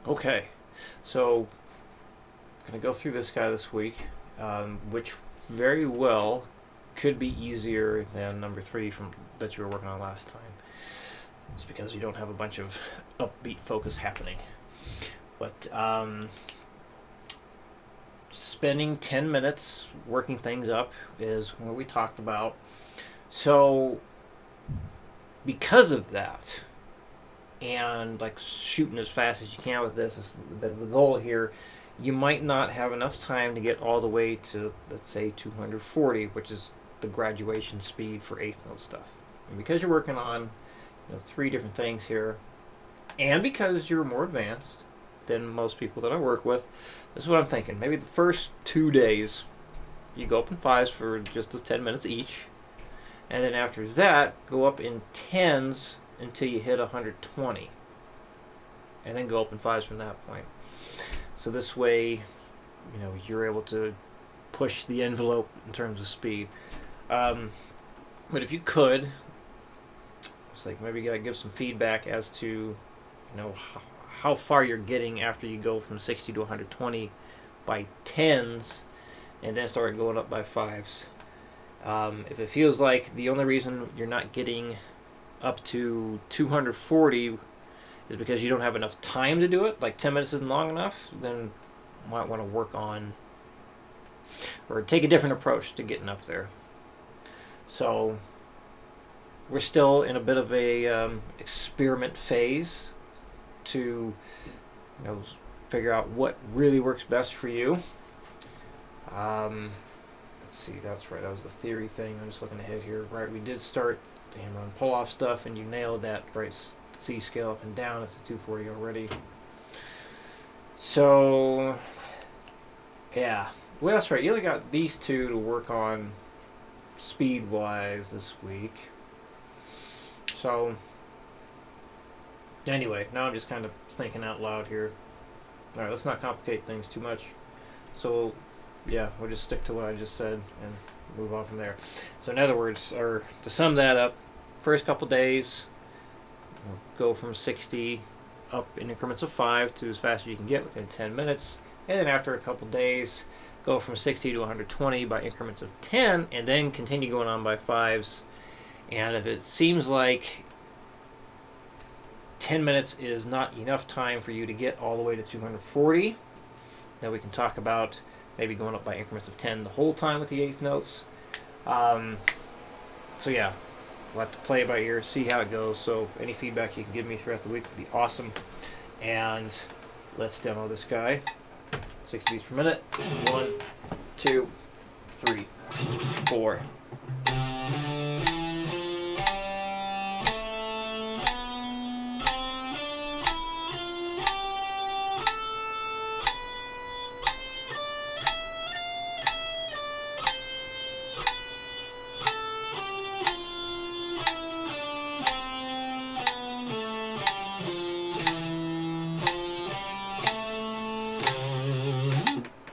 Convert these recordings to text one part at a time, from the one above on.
Okay, so I'm gonna go through this guy this week, which very well could be easier than number three from that you were working on last time. It's because you don't have a bunch of upbeat focus happening. But spending 10 minutes working things up is what we talked about. So, because of that, and like shooting as fast as you can with this is the goal here. You might not have enough time to get all the way to, let's say, 240, which is the graduation speed for eighth note stuff. And because you're working on three different things here, and because you're more advanced than most people that I work with, this is what I'm thinking. Maybe the first 2 days, you go up in fives for just those 10 minutes each, and then after that, go up in tens until you hit 120, and then go up in fives from that point. So this way, you're able to push the envelope in terms of speed. But if you could, it's like maybe you gotta give some feedback as to, how far you're getting after you go from 60 to 120 by tens, and then start going up by fives. If it feels like the only reason you're not getting up to 240 is because you don't have enough time to do it, like 10 minutes isn't long enough, then you might want to work on or take a different approach to getting up there. So we're still in a bit of a experiment phase to figure out what really works best for you. Let's see, that's right, that was the theory thing. I'm just looking ahead here. Right, we did start the hammer on pull off stuff, and you nailed that right C scale up and down at the 240 already. So yeah, well, that's right, you only got these two to work on speed wise this week. So anyway, now I'm just kind of thinking out loud here. All right, let's not complicate things too much. So yeah, we'll just stick to what I just said and move on from there. So in other words, or to sum that up, first couple days, go from 60 up in increments of 5 to as fast as you can get within 10 minutes. And then after a couple days, go from 60 to 120 by increments of 10, and then continue going on by fives. And if it seems like 10 minutes is not enough time for you to get all the way to 240, then we can talk about maybe going up by increments of 10 the whole time with the eighth notes. So yeah, we'll have to play it by ear, see how it goes. So any feedback you can give me throughout the week would be awesome. And let's demo this guy. 60 beats per minute. 1, 2, 3, 4.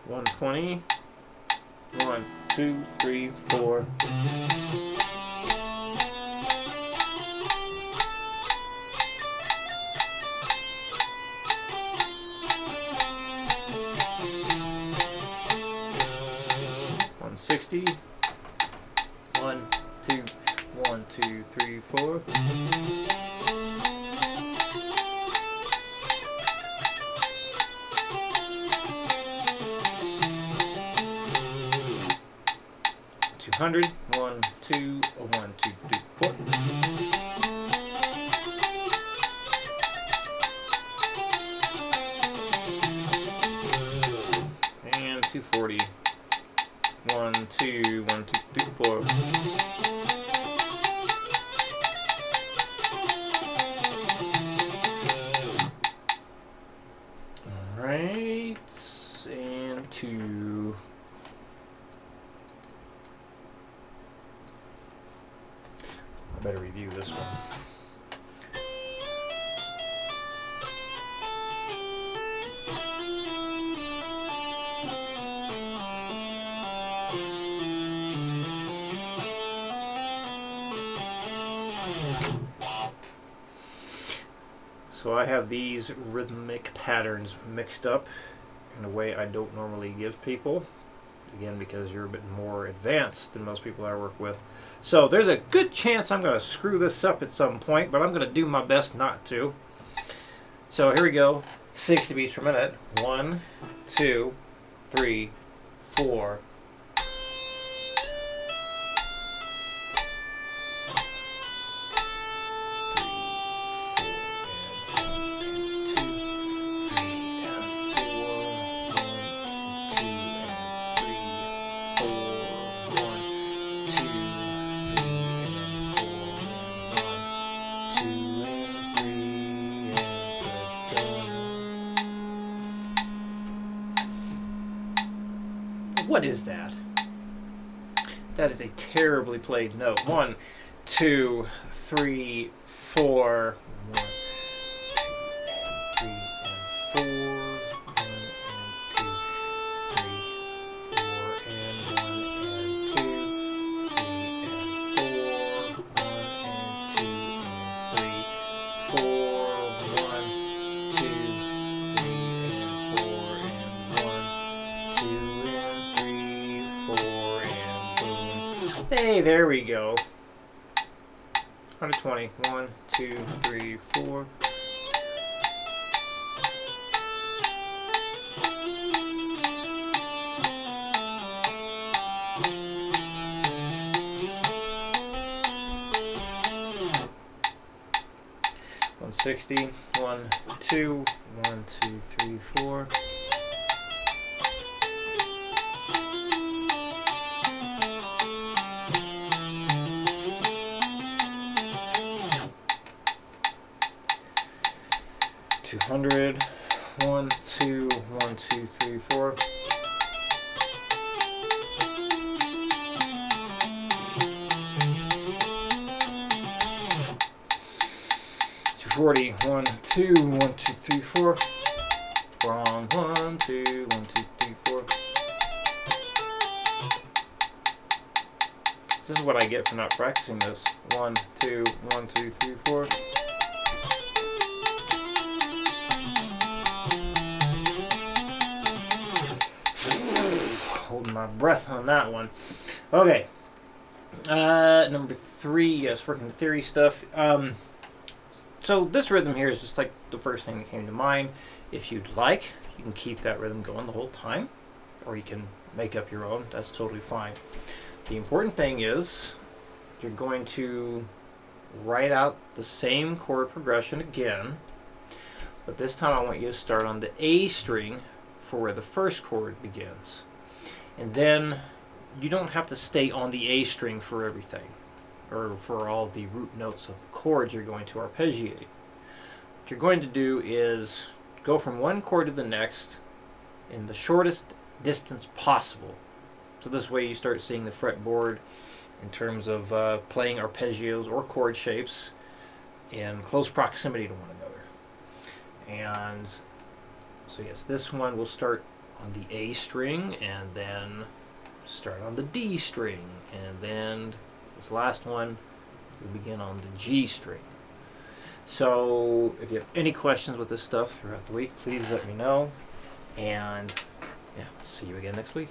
One 20. 1, 2, 3, 4. One 60. 1, 2, 1, 2, 3, 4. Hundred. 1, 2, 1, 2, 3, 4. And 240. 1, 2, 1, 2, 3, 4. Alright. And 2. I better review this one. So I have these rhythmic patterns mixed up in a way I don't normally give people. Again, because you're a bit more advanced than most people I work with. So there's a good chance I'm going to screw this up at some point, but I'm going to do my best not to. So here we go. 60 beats per minute. 1, 2, 3, 4. What is that? That is a terribly played note. 1, 2, 3, 4. 1, 2, 3, and 4. 1, 2, 3, 4, and 1, 2, 3, and 4. 1, 2, 3, and 4, and 1, 2, and 3, 4, and boom. Hey, there we go. 120. 1, 2, 3, 4. $160. 1, 2, 1, 2, 3, 4. $200. 1, 2, 1, 2, 3, 4. $240. 1, 2, 1, 2, 3, 4. Wrong. 1, 2, 1, 2, 3, 4. This is what I get for not practicing this. 1, 2, 1, 2, 3, 4. Holding my breath on that one. Okay. Number 3, yes, working the theory stuff. So this rhythm here is just like the first thing that came to mind. If you'd like, you can keep that rhythm going the whole time, or you can make up your own. That's totally fine. The important thing is you're going to write out the same chord progression again, but this time I want you to start on the A string for where the first chord begins. And then you don't have to stay on the A string for everything, or for all the root notes of the chords you're going to arpeggiate. What you're going to do is go from one chord to the next in the shortest distance possible. So this way you start seeing the fretboard in terms of playing arpeggios or chord shapes in close proximity to one another. And so yes, this one will start on the A string, and then start on the D string, and then this last one will begin on the G string. So if you have any questions with this stuff throughout the week, please let me know, and yeah, see you again next week.